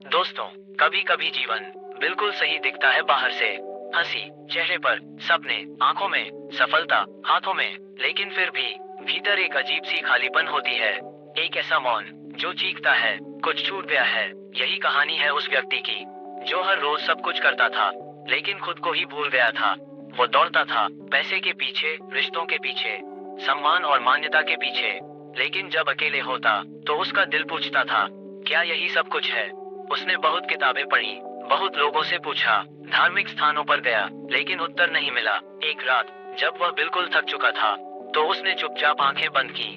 दोस्तों, कभी कभी जीवन बिल्कुल सही दिखता है बाहर से। हंसी चेहरे पर, सपने आंखों में, सफलता हाथों में, लेकिन फिर भी भीतर एक अजीब सी खालीपन होती है। एक ऐसा मौन जो चीखता है कुछ छूट गया है। यही कहानी है उस व्यक्ति की जो हर रोज सब कुछ करता था लेकिन खुद को ही भूल गया था। वो दौड़ता था पैसे के पीछे, रिश्तों के पीछे, सम्मान और मान्यता के पीछे, लेकिन जब अकेले होता तो उसका दिल पूछता था, क्या यही सब कुछ है? उसने बहुत किताबें पढ़ी, बहुत लोगों से पूछा, धार्मिक स्थानों पर गया, लेकिन उत्तर नहीं मिला। एक रात जब वह बिल्कुल थक चुका था तो उसने चुपचाप आंखें बंद की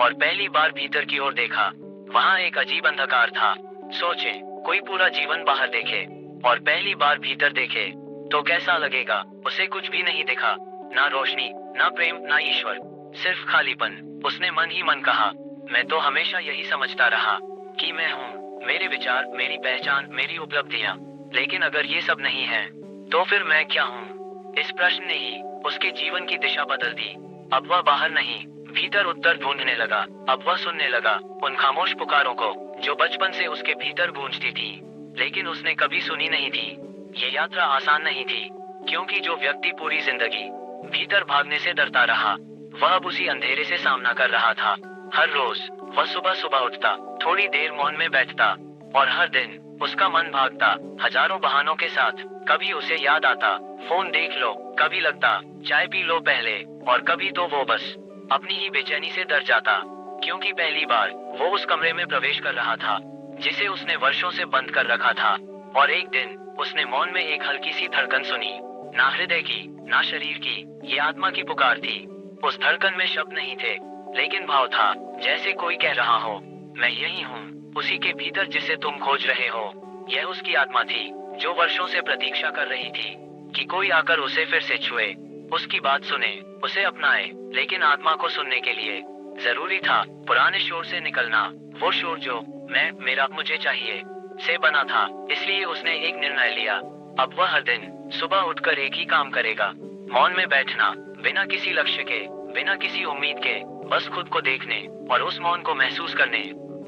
और पहली बार भीतर की ओर देखा। वहाँ एक अजीब अंधकार था। सोचे, कोई पूरा जीवन बाहर देखे और पहली बार भीतर देखे तो कैसा लगेगा? उसे कुछ भी नहीं दिखा, ना रोशनी, ना प्रेम, ना ईश्वर, सिर्फ खालीपन। उसने मन ही मन कहा, मैं तो हमेशा यही समझता रहा कि मैं हूँ, मेरे विचार, मेरी पहचान, मेरी उपलब्धियाँ। लेकिन अगर ये सब नहीं है तो फिर मैं क्या हूँ? इस प्रश्न ने ही उसके जीवन की दिशा बदल दी। अब वह बाहर नहीं, भीतर उत्तर ढूंढने लगा। अब वह सुनने लगा उन खामोश पुकारों को जो बचपन से उसके भीतर गूंजती थी, लेकिन उसने कभी सुनी नहीं थी। ये यात्रा आसान नहीं थी, क्योंकि जो व्यक्ति पूरी जिंदगी भीतर भागने से डरता रहा, वह अब उसी अंधेरे से सामना कर रहा था। हर रोज वह सुबह सुबह उठता, थोड़ी देर मौन में बैठता, और हर दिन उसका मन भागता हजारों बहानों के साथ। कभी उसे याद आता, फोन देख लो, कभी लगता चाय पी लो पहले, और कभी तो वो बस अपनी ही बेचैनी से डर जाता, क्योंकि पहली बार वो उस कमरे में प्रवेश कर रहा था जिसे उसने वर्षों से बंद कर रखा था। और एक दिन उसने मौन में एक हल्की सी धड़कन सुनी, ना हृदय की, ना शरीर की, ये आत्मा की पुकार थी। उस धड़कन में शब्द नहीं थे, लेकिन भाव था, जैसे कोई कह रहा हो, मैं यही हूँ, उसी के भीतर जिसे तुम खोज रहे हो। यह उसकी आत्मा थी जो वर्षों से प्रतीक्षा कर रही थी कि कोई आकर उसे फिर से छुए, उसकी बात सुने, उसे अपनाए। लेकिन आत्मा को सुनने के लिए जरूरी था पुराने शोर से निकलना, वो शोर जो मैं, मेरा, मुझे चाहिए से बना था। इसलिए उसने एक निर्णय लिया, अब वह हर दिन सुबह उठकर एक ही काम करेगा, मौन में बैठना, बिना किसी लक्ष्य के, बिना किसी उम्मीद के, बस खुद को देखने और उस मौन को महसूस करने।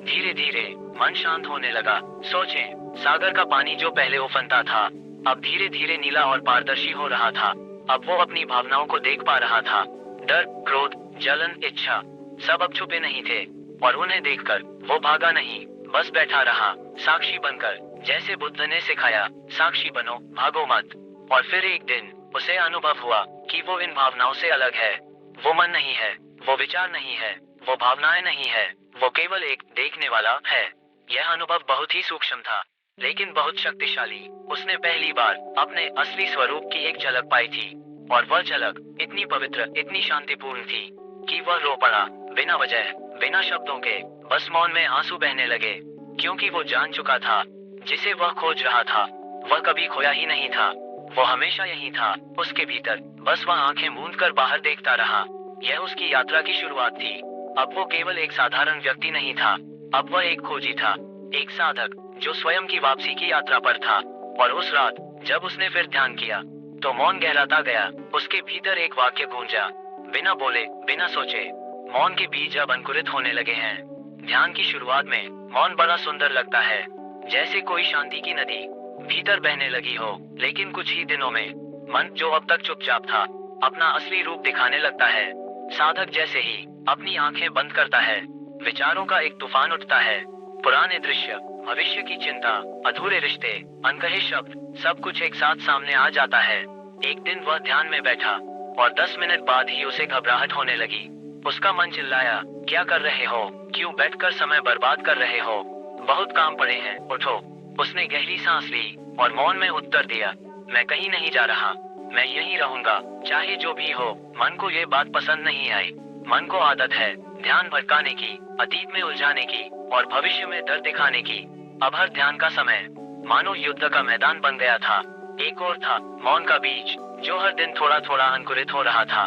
धीरे धीरे मन शांत होने लगा। सोचें, सागर का पानी जो पहले उफनता था, अब धीरे धीरे नीला और पारदर्शी हो रहा था। अब वो अपनी भावनाओं को देख पा रहा था। डर, क्रोध, जलन, इच्छा, सब अब छुपे नहीं थे, और उन्हें देखकर वो भागा नहीं, बस बैठा रहा, साक्षी बनकर, जैसे बुद्ध ने सिखाया, साक्षी बनो, भागो मत। और फिर एक दिन उसे अनुभव हुआ कि वो इन भावनाओं से अलग है। वो मन नहीं है, वो विचार नहीं है, वो भावनाएं नहीं है, वो केवल एक देखने वाला है। यह अनुभव बहुत ही सूक्ष्म था, लेकिन बहुत शक्तिशाली। उसने पहली बार अपने असली स्वरूप की एक झलक पाई थी, और वह झलक इतनी पवित्र, इतनी शांतिपूर्ण थी कि वह रो पड़ा, बिना वजह, बिना शब्दों के। बस मौन में आंसू बहने लगे, क्योंकि वो जान चुका था, जिसे वह खोज रहा था वह कभी खोया ही नहीं था। वो हमेशा यही था, उसके भीतर। बस वह आंखें मूंद कर बाहर देखता रहा। यह उसकी यात्रा की शुरुआत थी। अब वो केवल एक साधारण व्यक्ति नहीं था, अब वह एक खोजी था, एक साधक जो स्वयं की वापसी की यात्रा पर था। और उस रात जब उसने फिर ध्यान किया तो मौन गहराता गया। उसके भीतर एक वाक्य गूंजा, बिना बोले, बिना सोचे। मौन के बीज अब अंकुरित होने लगे हैं। ध्यान की शुरुआत में मौन बड़ा सुंदर लगता है, जैसे कोई शांति की नदी भीतर बहने लगी हो, लेकिन कुछ ही दिनों में मन जो अब तक चुपचाप था, अपना असली रूप दिखाने लगता है। साधक जैसे ही अपनी आंखें बंद करता है, विचारों का एक तूफान उठता है। पुराने दृश्य, भविष्य की चिंता, अधूरे रिश्ते, अनकहे शब्द, सब कुछ एक साथ सामने आ जाता है। एक दिन वह ध्यान में बैठा और 10 मिनट बाद ही उसे घबराहट होने लगी। उसका मन चिल्लाया, क्या कर रहे हो? क्यों बैठकर समय बर्बाद कर रहे हो? बहुत काम पड़े हैं, उठो। उसने गहरी सांस ली और मौन में उत्तर दिया, मैं कहीं नहीं जा रहा, मैं यहीं रहूंगा, चाहे जो भी हो। मन को ये बात पसंद नहीं आई। मन को आदत है ध्यान भटकाने की, अतीत में उलझाने की और भविष्य में डर दिखाने की। अब हर ध्यान का समय मानो युद्ध का मैदान बन गया था। एक ओर था मौन का बीज जो हर दिन थोड़ा थोड़ा अंकुरित हो रहा था।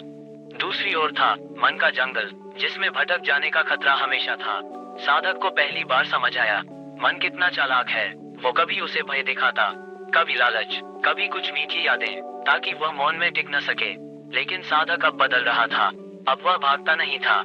दूसरी ओर था मन का जंगल जिसमें भटक जाने का खतरा हमेशा था। साधक को पहली बार समझ आया, मन कितना चालाक है। वो कभी उसे भय दिखाता, कभी लालच, कभी कुछ मीठी यादें, ताकि वह मौन में टिक न सके। लेकिन साधक अब बदल रहा था। अब वह भागता नहीं था,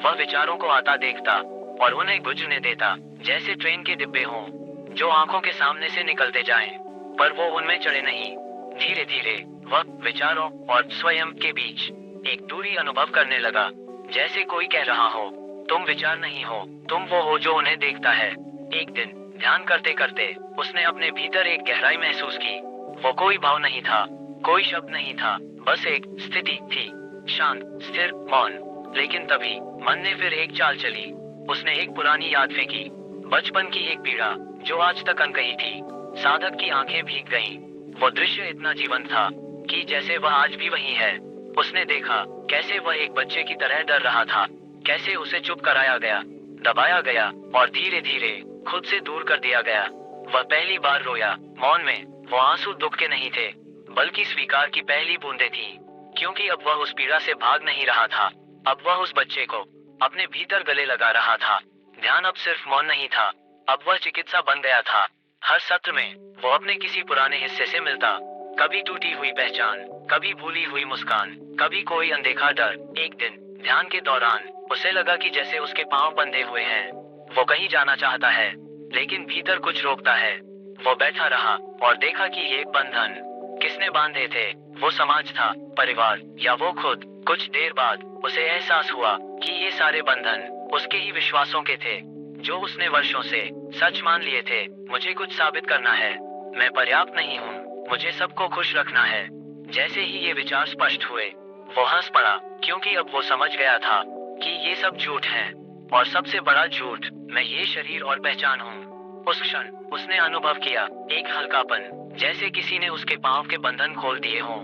वह विचारों को आता देखता और उन्हें गुजरने देता, जैसे ट्रेन के डिब्बे हों। जो आंखों के सामने से निकलते जाएं, पर वो उनमें चढ़े नहीं। धीरे धीरे वह विचारों और स्वयं के बीच एक दूरी अनुभव करने लगा, जैसे कोई कह रहा हो, तुम विचार नहीं हो, तुम वो हो जो उन्हें देखता है। एक दिन ध्यान करते करते उसने अपने भीतर एक गहराई महसूस की। वो कोई भाव नहीं था, कोई शब्द नहीं था, बस एक स्थिति थी, शांत, स्थिर, मौन। लेकिन तभी मन ने फिर एक चाल चली। उसने एक पुरानी याद फेंकी, बचपन की एक पीड़ा जो आज तक अनकही थी। साधक की आंखें भीग गईं। वो दृश्य इतना जीवंत था कि जैसे वह आज भी वही है। उसने देखा कैसे वह एक बच्चे की तरह डर रहा था, कैसे उसे चुप कराया गया, दबाया गया और धीरे धीरे खुद से दूर कर दिया गया। वह पहली बार रोया, मौन में। वो आंसू दुख के नहीं थे, बल्कि स्वीकार की पहली बूंदें थी, क्योंकि अब वह उस पीड़ा से भाग नहीं रहा था। अब वह उस बच्चे को अपने भीतर गले लगा रहा था। ध्यान अब सिर्फ मौन नहीं था, अब वह चिकित्सा बन गया था। हर सत्र में वो अपने किसी पुराने हिस्से से मिलता, कभी टूटी हुई पहचान, कभी भूली हुई मुस्कान, कभी कोई अनदेखा डर। एक दिन ध्यान के दौरान उसे लगा कि जैसे उसके पांव बंधे हुए हैं। वो कहीं जाना चाहता है, लेकिन भीतर कुछ रोकता है। वो बैठा रहा और देखा कि ये बंधन किसने बांधे थे। वो समाज था, परिवार, या वो खुद। कुछ देर बाद उसे एहसास हुआ कि ये सारे बंधन उसके ही विश्वासों के थे, जो उसने वर्षों से सच मान लिए थे। मुझे कुछ साबित करना है, मैं पर्याप्त नहीं हूँ, मुझे सबको खुश रखना है। जैसे ही ये विचार स्पष्ट हुए, वो हंस पड़ा, क्योंकि अब वो समझ गया था कि ये सब झूठ है, और सबसे बड़ा झूठ, मैं ये शरीर और पहचान हूँ। उस क्षण उसने अनुभव किया एक हल्कापन, जैसे किसी ने उसके पांव के बंधन खोल दिए हों।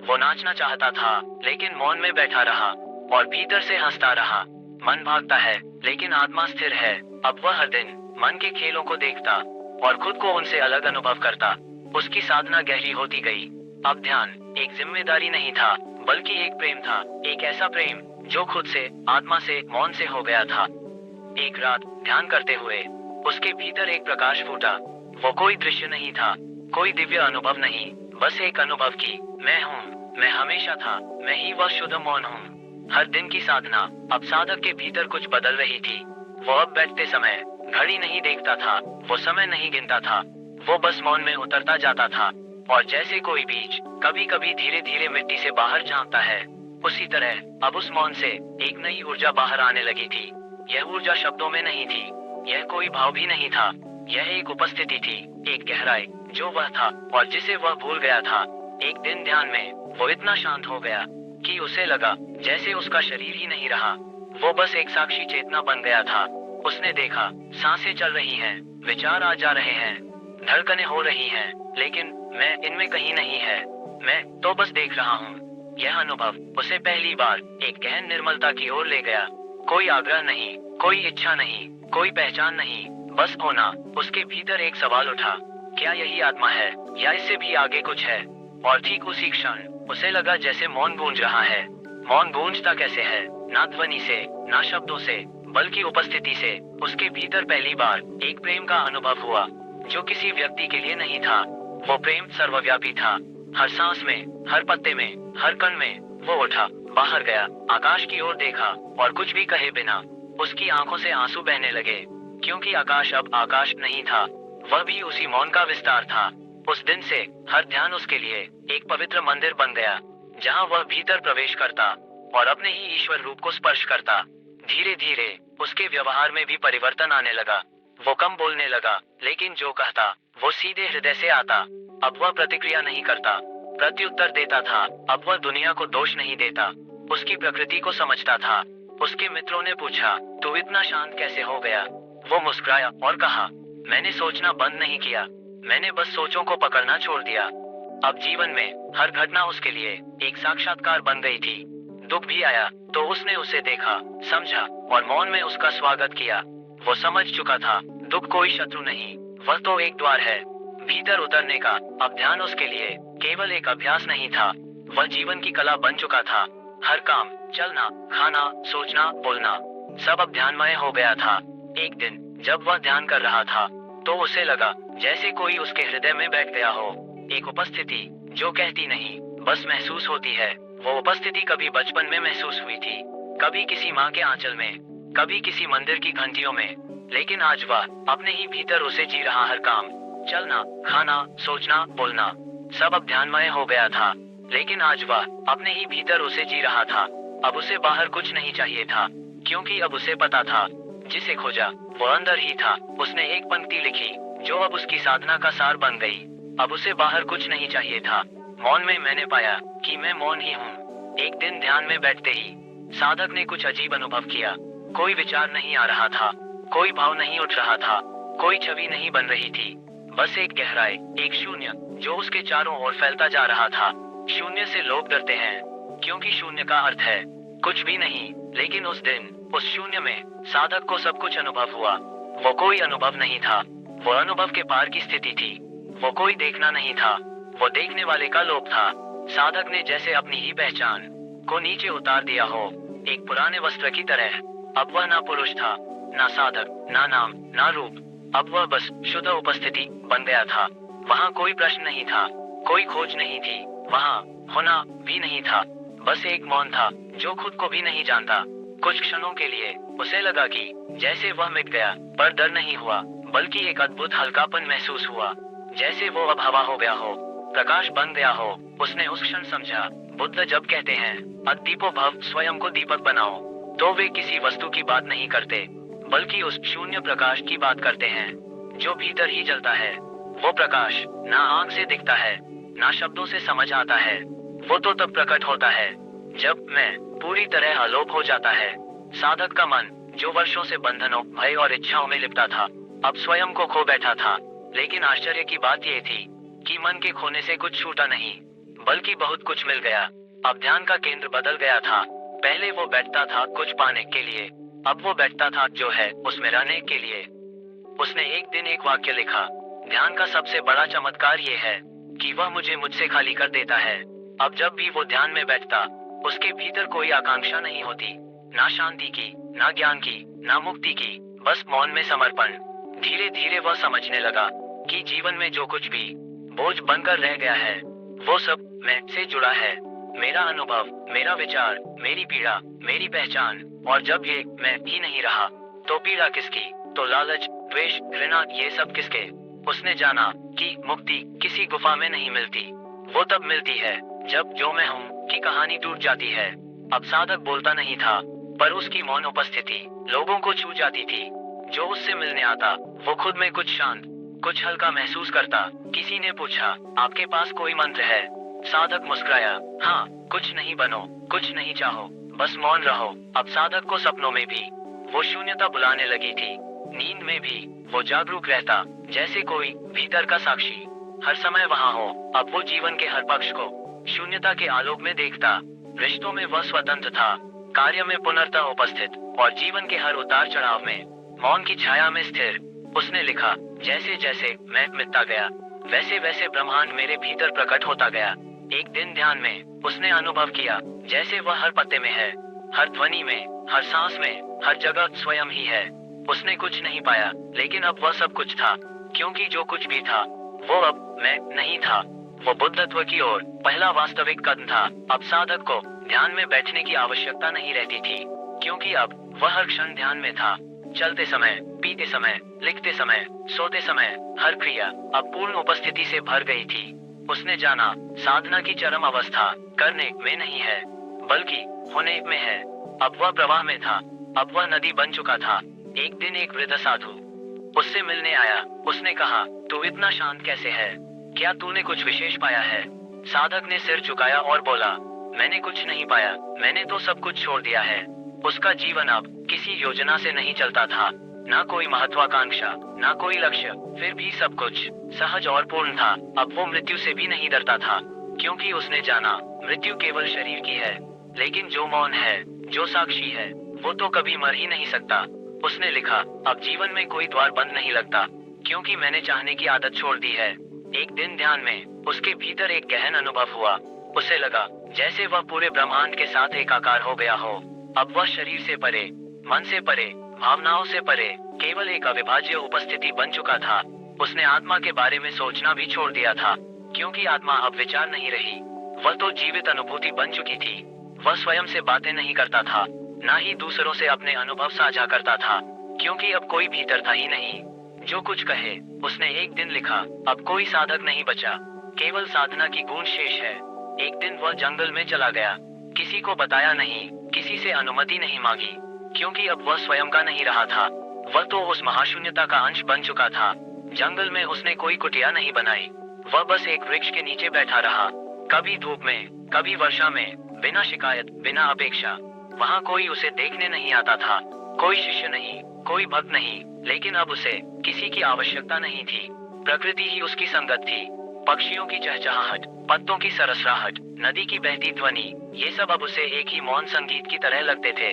वो नाचना चाहता था, लेकिन मौन में बैठा रहा और भीतर से हंसता रहा। मन भागता है, लेकिन आत्मा स्थिर है। अब वह हर दिन मन के खेलों को देखता और खुद को उनसे अलग अनुभव करता। उसकी साधना गहरी होती गई। अब ध्यान एक जिम्मेदारी नहीं था, बल्कि एक प्रेम था, एक ऐसा प्रेम जो खुद से, आत्मा से, मौन से हो गया था। एक रात ध्यान करते हुए उसके भीतर एक प्रकाश फूटा। वो कोई दृश्य नहीं था, कोई दिव्य अनुभव नहीं, बस एक अनुभव की मैं हूँ, मैं हमेशा था, मैं ही वह शुद्ध मौन हूँ। हर दिन की साधना अब साधक के भीतर कुछ बदल रही थी। वो अब बैठते समय घड़ी नहीं देखता था, वो समय नहीं गिनता था, वो बस मौन में उतरता जाता था। और जैसे कोई बीज कभी कभी धीरे धीरे मिट्टी से बाहर झांकता है, उसी तरह अब उस मौन से एक नई ऊर्जा बाहर आने लगी थी। यह ऊर्जा शब्दों में नहीं थी, यह कोई भाव भी नहीं था, यह एक उपस्थिति थी, एक गहराई जो वह था और जिसे वह भूल गया था। एक दिन ध्यान में वो इतना शांत हो गया कि उसे लगा जैसे उसका शरीर ही नहीं रहा, वो बस एक साक्षी चेतना बन गया था। उसने देखा सांसें चल रही हैं, विचार आ जा रहे हैं, धड़कनें हो रही हैं, लेकिन मैं इनमें कहीं नहीं है, मैं तो बस देख रहा हूँ। यह अनुभव उसे पहली बार एक गहन निर्मलता की ओर ले गया। कोई आग्रह नहीं, कोई इच्छा नहीं, कोई पहचान नहीं, बस होना। उसके भीतर एक सवाल उठा, क्या यही आत्मा है, या इससे भी आगे कुछ है? और ठीक उसी क्षण उसे लगा जैसे मौन गूंज रहा है। मौन गूंजता कैसे है? ना ध्वनि से, ना शब्दों से, बल्कि उपस्थिति से। उसके भीतर पहली बार एक प्रेम का अनुभव हुआ, जो किसी व्यक्ति के लिए नहीं था। वो प्रेम सर्वव्यापी था, हर सांस में, हर पत्ते में, हर कण में। वो उठा, बाहर गया, आकाश की ओर देखा, और कुछ भी कहे बिना उसकी आंखों से आंसू बहने लगे, क्योंकि आकाश अब आकाश नहीं था, वह भी उसी मौन का विस्तार था। उस दिन से हर ध्यान उसके लिए एक पवित्र मंदिर बन गया, जहां वह भीतर प्रवेश करता और अपने ही ईश्वर रूप को स्पर्श करता। धीरे धीरे उसके व्यवहार में भी परिवर्तन आने लगा। वो कम बोलने लगा, लेकिन जो कहता वो सीधे हृदय से आता। अब वह प्रतिक्रिया नहीं करता, प्रत्युत्तर देता था। अब वह दुनिया को दोष नहीं देता, उसकी प्रकृति को समझता था। उसके मित्रों ने पूछा, तू इतना शांत कैसे हो गया? वो मुस्कुराया और कहा, मैंने सोचना बंद नहीं किया, मैंने बस सोचों को पकड़ना छोड़ दिया। अब जीवन में हर घटना उसके लिए एक साक्षात्कार बन गई थी। दुख भी आया तो उसने उसे देखा, समझा और मौन में उसका स्वागत किया। वो समझ चुका था, दुख कोई शत्रु नहीं, वह तो एक द्वार है भीतर उतरने का। अब ध्यान उसके लिए केवल एक अभ्यास नहीं था, वह जीवन की कला बन चुका था। हर काम, चलना, खाना, सोचना, बोलना, सब अब ध्यानमय हो गया था। एक दिन जब वह ध्यान कर रहा था, तो उसे लगा जैसे कोई उसके हृदय में बैठ गया हो। एक उपस्थिति जो कहती नहीं, बस महसूस होती है। वो उपस्थिति कभी बचपन में महसूस हुई थी, कभी किसी माँ के आंचल में, कभी किसी मंदिर की घंटियों में, लेकिन आज वह अपने ही भीतर उसे जी रहा हर काम, चलना, खाना, सोचना, बोलना, सब अब ध्यानमय हो गया था। लेकिन आज वह अपने ही भीतर उसे जी रहा था। अब उसे बाहर कुछ नहीं चाहिए था, क्योंकि अब उसे पता था जिसे खोजा वो अंदर ही था। उसने एक पंक्ति लिखी जो अब उसकी साधना का सार बन गई। अब उसे बाहर कुछ नहीं चाहिए था। मौन में मैंने पाया कि मैं मौन ही हूँ। एक दिन ध्यान में बैठते ही साधक ने कुछ अजीब अनुभव किया। कोई विचार नहीं आ रहा था, कोई भाव नहीं उठ रहा था, कोई छवि नहीं बन रही थी। बस एक गहराई, एक शून्य जो उसके चारों ओर फैलता जा रहा था। शून्य से लोग डरते हैं, क्योंकि शून्य का अर्थ है कुछ भी नहीं। लेकिन उस दिन उस शून्य में साधक को सब कुछ अनुभव हुआ। वो कोई अनुभव नहीं था, वो अनुभव के पार की स्थिति थी। वो कोई देखना नहीं था, वो देखने वाले का लोभ था। साधक ने जैसे अपनी ही पहचान को नीचे उतार दिया हो, एक पुराने वस्त्र की तरह। अब वह ना पुरुष था, ना साधक, ना नाम, ना रूप। अब वह बस शुद्ध उपस्थिति बन गया था। वहाँ कोई प्रश्न नहीं था, कोई खोज नहीं थी, वहाँ होना भी नहीं था। बस एक मौन था जो खुद को भी नहीं जानता। कुछ क्षणों के लिए उसे लगा कि जैसे वह मिट गया, पर डर नहीं हुआ, बल्कि एक अद्भुत हल्कापन महसूस हुआ, जैसे वो अब हवा हो गया हो, प्रकाश बन गया हो। उसने उस क्षण समझा, बुद्ध जब कहते हैं अदीपो भव, स्वयं को दीपक बनाओ, तो वे किसी वस्तु की बात नहीं करते, बल्कि उस शून्य प्रकाश की बात करते हैं जो भीतर ही जलता है। वो प्रकाश ना आंख से दिखता है, ना शब्दों से समझ आता है। वो तो तब प्रकट होता है जब मैं पूरी तरह अलोप हो जाता है। साधक का मन जो वर्षों से बंधनों, भय और इच्छाओं में लिपटा था, अब स्वयं को खो बैठा था। लेकिन आश्चर्य की बात यह थी कि मन के खोने से कुछ छूटा नहीं, बल्कि बहुत कुछ मिल गया। अब ध्यान का केंद्र बदल गया था। पहले वो बैठता था कुछ पाने के लिए, अब वो बैठता था जो है उसमें रहने के लिए। उसने एक दिन एक वाक्य लिखा, ध्यान का सबसे बड़ा चमत्कार ये है कि वह मुझे मुझसे खाली कर देता है। अब जब भी वो ध्यान में बैठता, उसके भीतर कोई आकांक्षा नहीं होती, ना शांति की, ना ज्ञान की, ना मुक्ति की, बस मौन में समर्पण। धीरे धीरे वह समझने लगा कि जीवन में जो कुछ भी बोझ बनकर रह गया है, वो सब मैं से जुड़ा है। मेरा अनुभव, मेरा विचार, मेरी पीड़ा, मेरी पहचान। और जब ये मैं ही नहीं रहा, तो पीड़ा किसकी, तो लालच, द्वेष, घृणा, ये सब किसके। उसने जाना कि मुक्ति किसी गुफा में नहीं मिलती, वो तब मिलती है जब जो मैं हूँ की कहानी टूट जाती है। अब साधक बोलता नहीं था, पर उसकी मौन उपस्थिति लोगों को छू जाती थी। जो उससे मिलने आता, वो खुद में कुछ शांत, कुछ हल्का महसूस करता। किसी ने पूछा, आपके पास कोई मंत्र है? साधक मुस्कुराया, हाँ, कुछ नहीं बनो, कुछ नहीं चाहो, बस मौन रहो। अब साधक को सपनों में भी वो शून्यता बुलाने लगी थी, नींद में भी वो जागरूक रहता, जैसे कोई भीतर का साक्षी हर समय वहाँ हो। अब वो जीवन के हर पक्ष को शून्यता के आलोक में देखता। रिश्तों में वह स्वतंत्र था, कार्य में पुनर्तः उपस्थित, और जीवन के हर उतार चढ़ाव में मौन की छाया में स्थिर। उसने लिखा, जैसे जैसे मैं मिटता गया, वैसे वैसे ब्रह्मांड मेरे भीतर प्रकट होता गया। एक दिन ध्यान में उसने अनुभव किया जैसे वह हर पत्ते में है, हर ध्वनि में, हर सांस में, हर जगह स्वयं ही है। उसने कुछ नहीं पाया, लेकिन अब वह सब कुछ था, क्योंकि जो कुछ भी था वो अब मैं नहीं था। वो बुद्धत्व की ओर पहला वास्तविक कदम था। अब साधक को ध्यान में बैठने की आवश्यकता नहीं रहती थी, क्योंकि अब वह हर क्षण ध्यान में था। चलते समय, पीते समय, लिखते समय, सोते समय, हर क्रिया अब पूर्ण उपस्थिति से भर गई थी। उसने जाना, साधना की चरम अवस्था करने में नहीं है, बल्कि होने में है। अब वह प्रवाह में था, अब वह नदी बन चुका था। एक दिन एक वृद्ध साधु उससे मिलने आया। उसने कहा, तू इतना शांत कैसे है? क्या तूने कुछ विशेष पाया है? साधक ने सिर झुकाया और बोला, मैंने कुछ नहीं पाया, मैंने तो सब कुछ छोड़ दिया है। उसका जीवन अब किसी योजना से नहीं चलता था, ना कोई महत्वाकांक्षा, ना कोई लक्ष्य, फिर भी सब कुछ सहज और पूर्ण था। अब वो मृत्यु से भी नहीं डरता था, क्योंकि उसने जाना मृत्यु केवल शरीर की है, लेकिन जो मौन है, जो साक्षी है, वो तो कभी मर ही नहीं सकता। उसने लिखा, अब जीवन में कोई द्वार बंद नहीं लगता, क्योंकि मैंने चाहने की आदत छोड़ दी है। एक दिन ध्यान में उसके भीतर एक गहन अनुभव हुआ। उसे लगा जैसे वह पूरे ब्रह्मांड के साथ एकाकार हो गया हो। अब वह शरीर से परे, मन से परे, भावनाओं से परे, केवल एक अविभाज्य उपस्थिति बन चुका था। उसने आत्मा के बारे में सोचना भी छोड़ दिया था, क्योंकि आत्मा अब विचार नहीं रही, वह तो जीवित अनुभूति बन चुकी थी। वह स्वयं से बातें नहीं करता था, ना ही दूसरों से अपने अनुभव साझा करता था। क्योंकि अब कोई भीतर था ही नहीं। जो कुछ कहे उसने एक दिन लिखा। अब कोई साधक नहीं बचा, केवल साधना की गूंज शेष है। एक दिन वह जंगल में चला गया, किसी को बताया नहीं, किसी से अनुमति नहीं मांगी, क्योंकि अब वह स्वयं का नहीं रहा था। वह तो उस महाशून्यता का अंश बन चुका था। जंगल में उसने कोई कुटिया नहीं बनाई, वह बस एक वृक्ष के नीचे बैठा रहा, कभी धूप में, कभी वर्षा में, बिना शिकायत, बिना अपेक्षा। वहाँ कोई उसे देखने नहीं आता था, कोई शिष्य नहीं, कोई भक्त नहीं, लेकिन अब उसे किसी की आवश्यकता नहीं थी। प्रकृति ही उसकी संगत थी। पक्षियों की चहचहाहट, पत्तों की सरसराहट, नदी की बहती ध्वनि, ये सब अब उसे एक ही मौन संगीत की तरह लगते थे।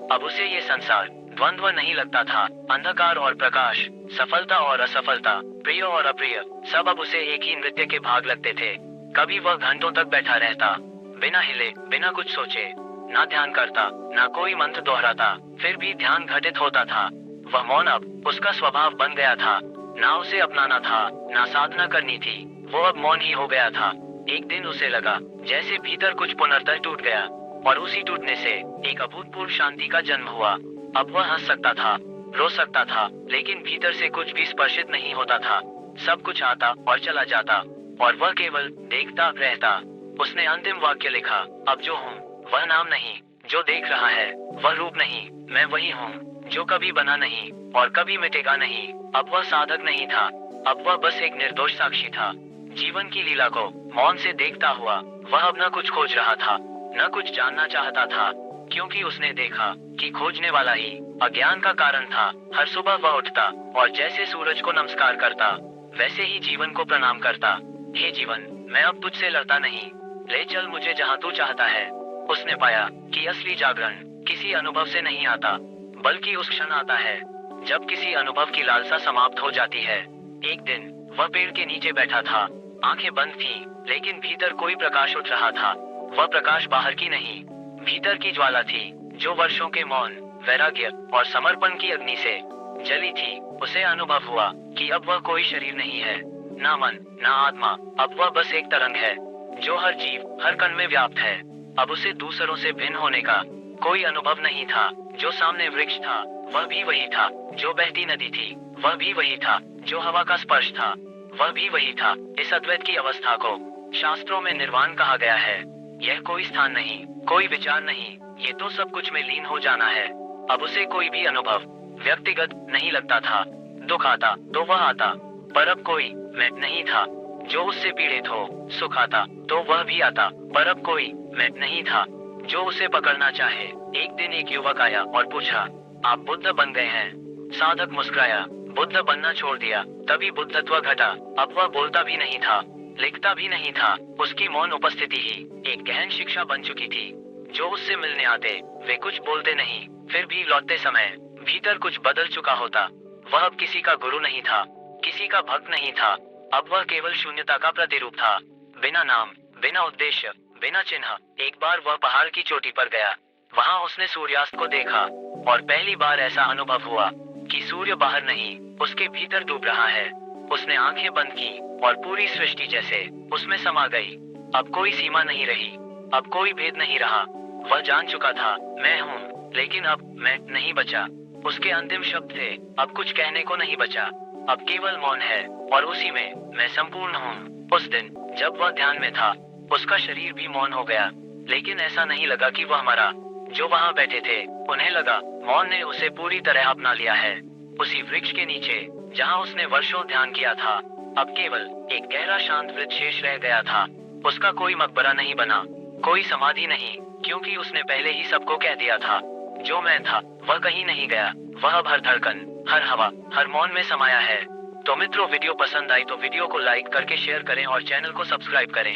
अब उसे ये संसार द्वंद्व नहीं लगता था। अंधकार और प्रकाश, सफलता और असफलता, प्रिय और अप्रिय, सब अब उसे एक ही नृत्य के भाग लगते थे। कभी वह घंटों तक बैठा रहता, बिना हिले, बिना कुछ सोचे, ना ध्यान करता, ना कोई मंत्र दोहराता, फिर भी ध्यान घटित होता था। वह मौन अब उसका स्वभाव बन गया था। ना उसे अपनाना था, ना साधना करनी थी, वो अब मौन ही हो गया था। एक दिन उसे लगा जैसे भीतर कुछ पुनर्तः टूट गया, और उसी टूटने से एक अभूतपूर्व शांति का जन्म हुआ। अब वह हंस सकता था, रो सकता था, लेकिन भीतर से कुछ भी स्पर्शित नहीं होता था। सब कुछ आता और चला जाता, और वह केवल देखता रहता। उसने अंतिम वाक्य लिखा, अब जो हूँ वह नाम नहीं, जो देख रहा है वह रूप नहीं, मैं वही हूँ जो कभी बना नहीं और कभी मिटेगा नहीं। अब वह साधक नहीं था, अब वह बस एक निर्दोष साक्षी था। जीवन की लीला को मौन से देखता हुआ वह अब न कुछ खोज रहा था, न कुछ जानना चाहता था, क्योंकि उसने देखा कि खोजने वाला ही अज्ञान का कारण था। हर सुबह वह उठता और जैसे सूरज को नमस्कार करता, वैसे ही जीवन को प्रणाम करता। हे जीवन, मैं अब तुझसे लड़ता नहीं, ले चल मुझे जहाँ तू चाहता है। उसने पाया कि असली जागरण किसी अनुभव से नहीं आता, बल्कि उस क्षण आता है जब किसी अनुभव की लालसा समाप्त हो जाती है। एक दिन वह पेड़ के नीचे बैठा था, आंखें बंद थीं, लेकिन भीतर कोई प्रकाश उठ रहा था। वह प्रकाश बाहर की नहीं, भीतर की ज्वाला थी, जो वर्षों के मौन, वैराग्य और समर्पण की अग्नि से जली थी। उसे अनुभव हुआ कि अब वह कोई शरीर नहीं है, ना मन, ना आत्मा। अब वह बस एक तरंग है, जो हर जीव, हर कण में व्याप्त है। अब उसे दूसरों से भिन्न होने का कोई अनुभव नहीं था। जो सामने वृक्ष था वह भी वही था, जो बहती नदी थी वह भी वही था, जो हवा का स्पर्श था वह भी वही था। इस अद्वैत की अवस्था को शास्त्रों में निर्वाण कहा गया है। यह कोई स्थान नहीं, कोई विचार नहीं, ये तो सब कुछ में लीन हो जाना है। अब उसे कोई भी अनुभव व्यक्तिगत नहीं लगता था। दुख आता तो वह आता, पर अब कोई मैं नहीं था जो उससे पीड़ित हो। सुख आता तो वह भी आता, पर अब कोई मैं नहीं था जो उसे पकड़ना चाहे। एक दिन एक युवक आया और पूछा, आप बुद्ध बन गए हैं? साधक मुस्कुराया, बुद्ध बनना छोड़ दिया। तभी बुद्धत्व घटा। अब वह बोलता भी नहीं था, लिखता भी नहीं था। उसकी मौन उपस्थिति ही एक गहन शिक्षा बन चुकी थी। जो उससे मिलने आते वे कुछ बोलते नहीं, फिर भी लौटते समय भीतर कुछ बदल चुका होता। वह अब किसी का गुरु नहीं था, किसी का भक्त नहीं था। अब वह केवल शून्यता का प्रतिरूप था, बिना नाम, बिना उद्देश्य, बिना चिन्ह। एक बार वह पहाड़ की चोटी पर गया। वहां उसने सूर्यास्त को देखा, और पहली बार ऐसा अनुभव हुआ कि सूर्य बाहर नहीं, उसके भीतर डूब रहा है। उसने आंखें बंद की और पूरी सृष्टि जैसे उसमें समा गई। अब कोई सीमा नहीं रही, अब कोई भेद नहीं रहा। वह जान चुका था, मैं हूँ, लेकिन अब मैं नहीं बचा। उसके अंतिम शब्द थे, अब कुछ कहने को नहीं बचा, अब केवल मौन है, और उसी में मैं संपूर्ण हूँ। उस दिन जब वह ध्यान में था, उसका शरीर भी मौन हो गया, लेकिन ऐसा नहीं लगा कि वह मरा। जो वहाँ बैठे थे उन्हें लगा मौन ने उसे पूरी तरह अपना लिया है। उसी वृक्ष के नीचे जहाँ उसने वर्षों ध्यान किया था, अब केवल एक गहरा शांत वृत्त शेष रह गया था। उसका कोई मकबरा नहीं बना, कोई समाधि नहीं, क्योंकि उसने पहले ही सबको कह दिया था। जो मैं था वह कहीं नहीं गया, वह अब हर धड़कन, हर हवा, हर मौन में समाया है। तो मित्रों, वीडियो पसंद आई तो वीडियो को लाइक करके शेयर करें और चैनल को सब्सक्राइब करें।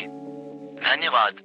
धन्यवाद।